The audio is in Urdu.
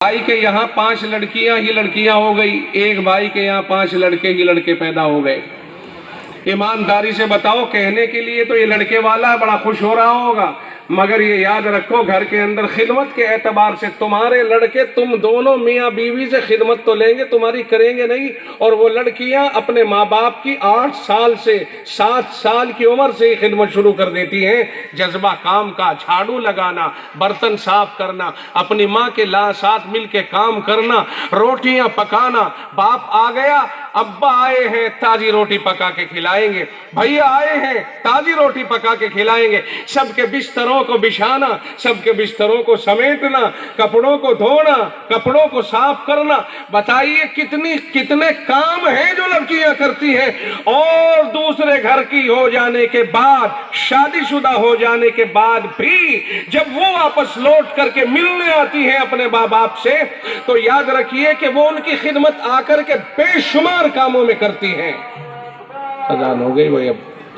بھائی کے یہاں 5 لڑکیاں ہی لڑکیاں ہو گئی، ایک بھائی کے یہاں 5 لڑکے ہی لڑکے پیدا ہو گئے۔ ایمانداری سے بتاؤ، کہنے کے لیے تو یہ لڑکے والا بڑا خوش ہو رہا ہوگا، مگر یہ یاد رکھو گھر کے اندر خدمت کے اعتبار سے تمہارے لڑکے تم دونوں میاں بیوی سے خدمت تو لیں گے، تمہاری کریں گے نہیں، اور وہ لڑکیاں اپنے ماں باپ کی 8 سال سے 7 سال کی عمر سے ہی خدمت شروع کر دیتی ہیں۔ جذبہ کام کا، جھاڑو لگانا، برتن صاف کرنا، اپنی ماں کے ساتھ مل کے کام کرنا، روٹیاں پکانا۔ باپ آ گیا، ابا آئے ہیں تازی روٹی پکا کے کھلائیں گے، بھیا آئے ہیں تازی روٹی پکا کے کھلائیں گے، سب کے بستروں کو بچھانا، سب کے بستروں کو سمیٹنا، کپڑوں کو دھونا، کپڑوں کو صاف کرنا۔ بتائیے کتنے کام ہیں جو لڑکیاں کرتی ہیں، اور دوسرے گھر کی ہو جانے کے بعد، شادی شدہ ہو جانے کے بعد بھی جب وہ واپس لوٹ کر کے ملنے آتی ہیں اپنے ماں باپ سے، تو یاد رکھیے کہ وہ ان کی خدمت آ کر کے بے شمار کاموں میں کرتی ہیں۔ اذان ہو گئی بھائی اب